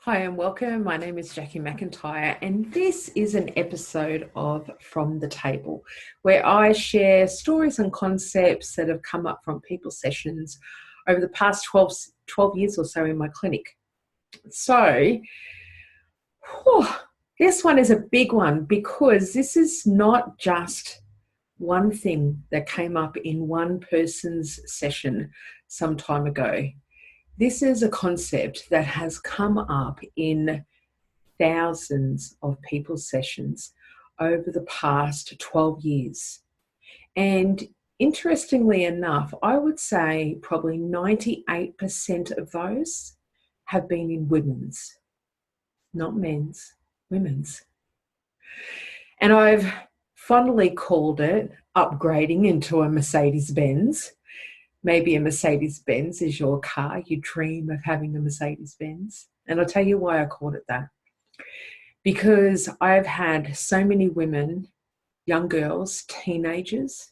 Hi and welcome. My name is Jacquie McIntyre, and this is an episode of From the Table where I share stories and concepts that have come up from people sessions over the past 12 years or so in my clinic. So, whew, this one is a big one because this is not just one thing that came up in one person's session some time ago. This is a concept that has come up in thousands of people's sessions over the past 12 years. And interestingly enough, I would say probably 98% of those have been in women's, not men's, women's. And I've fondly called it upgrading into a Mercedes Benz. Maybe a Mercedes Benz is your car. You dream of having a Mercedes Benz. And I'll tell you why I called it that. Because I've had so many women, young girls, teenagers,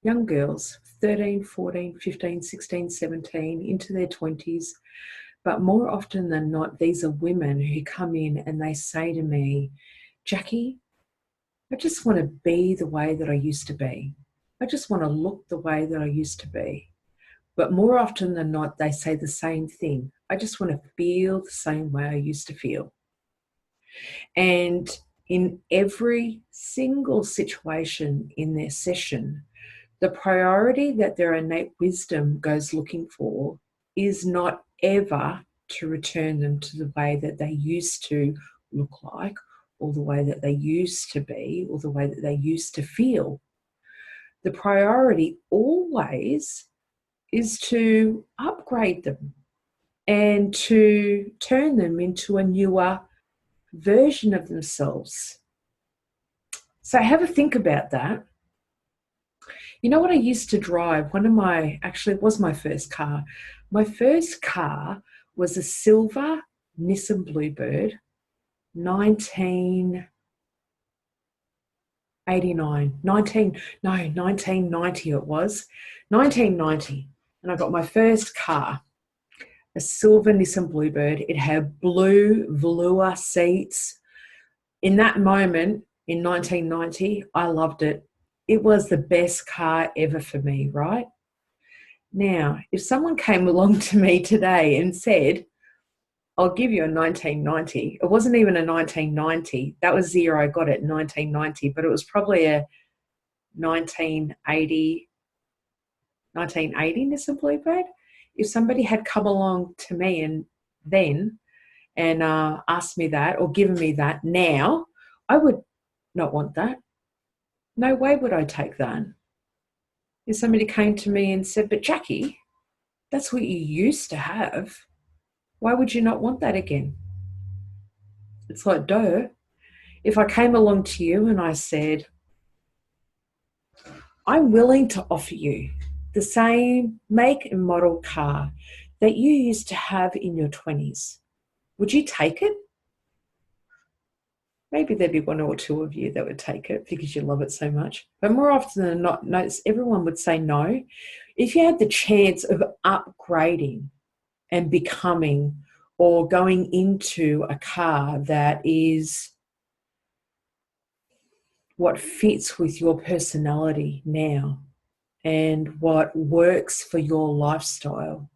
young girls, 13, 14, 15, 16, 17, into their 20s. But more often than not, these are women who come in and they say to me, Jacquie, I just want to be the way that I used to be. I just want to look the way that I used to be. But more often than not, they say the same thing. I just want to feel the same way I used to feel. And in every single situation in their session, the priority that their innate wisdom goes looking for is not ever to return them to the way that they used to look like, or the way that they used to be, or the way that they used to feel. The priority always is to upgrade them and to turn them into a newer version of themselves. So have a think about that. You know what I used to drive? Actually it was my first car. My first car was a silver Nissan Bluebird, 1990 it was, 1990. And I got my first car, a silver Nissan Bluebird. It had blue velour seats. In that moment, in 1990, I loved it. It was the best car ever for me, right? Now, if someone came along to me today and said, I'll give you a 1990, it wasn't even a 1990. That was the year I got it, 1990, but it was probably a 1980 Nissan Bluebird. If somebody had come along to me and asked me that or given me that now, I would not want that. No way would I take that. If somebody came to me and said, but Jacquie, that's what you used to have. Why would you not want that again? It's like, duh. If I came along to you and I said, I'm willing to offer you the same make and model car that you used to have in your 20s, would you take it? Maybe there'd be one or two of you that would take it because you love it so much. But more often than not, everyone would say no. If you had the chance of upgrading and becoming or going into a car that is what fits with your personality now and what works for your lifestyle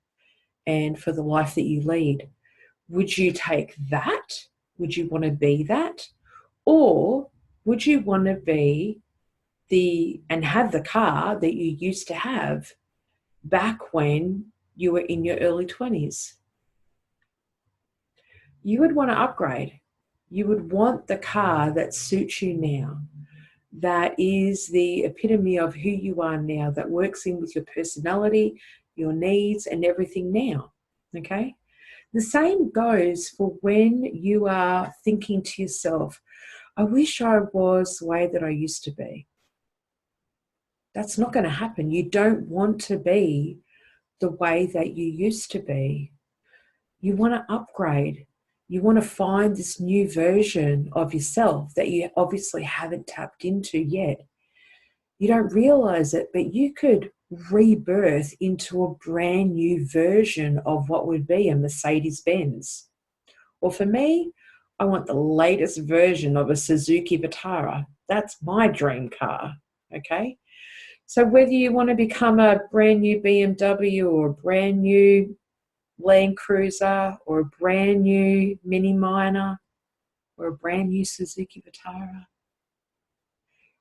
and for the life that you lead, would you take that? Would you want to be that? Or would you want to be and have the car that you used to have back when you were in your early 20s? You would want to upgrade. You would want the car that suits you now, that is the epitome of who you are now, that works in with your personality, your needs, and everything now. Okay? The same goes for when you are thinking to yourself, I wish I was the way that I used to be. That's not going to happen. You don't want to be the way that you used to be. You want to upgrade. You want to find this new version of yourself that you obviously haven't tapped into yet. You don't realize it, but you could rebirth into a brand new version of what would be a Mercedes Benz Or for me, I want the latest version of a Suzuki Vitara. That's my dream car, okay? So whether you want to become a brand new BMW or a brand new Land Cruiser or a brand new Mini Minor or a brand new Suzuki Vitara,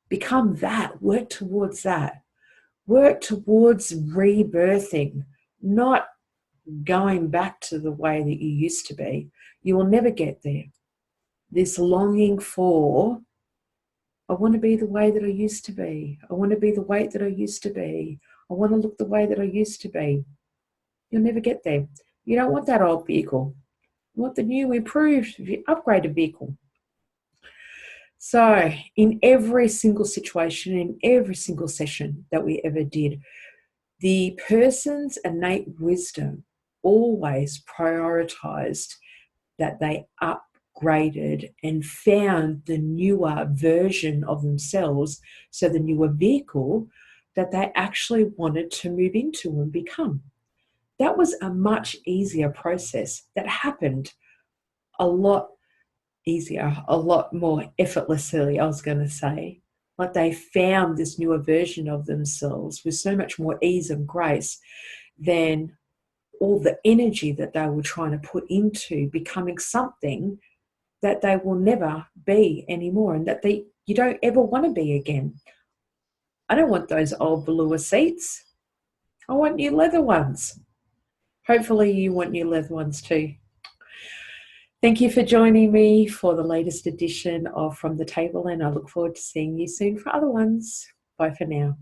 become that, work towards that. Work towards rebirthing, not going back to the way that you used to be. You will never get there. This longing for, I want to be the way that I used to be. I want to be the weight that I used to be. I want to look the way that I used to be. You'll never get there. You don't want that old vehicle. You want the new, improved, upgraded vehicle. So in every single situation, in every single session that we ever did, the person's innate wisdom always prioritized that they upgraded and found the newer version of themselves, so the newer vehicle that they actually wanted to move into and become. That was a much easier process that happened a lot easier, a lot more effortlessly, I was going to say. Like they found this newer version of themselves with so much more ease and grace than all the energy that they were trying to put into becoming something that they will never be anymore, and that you don't ever want to be again. I don't want those old velour seats. I want new leather ones. Hopefully you want new leather ones too. Thank you for joining me for the latest edition of From the Table, and I look forward to seeing you soon for other ones. Bye for now.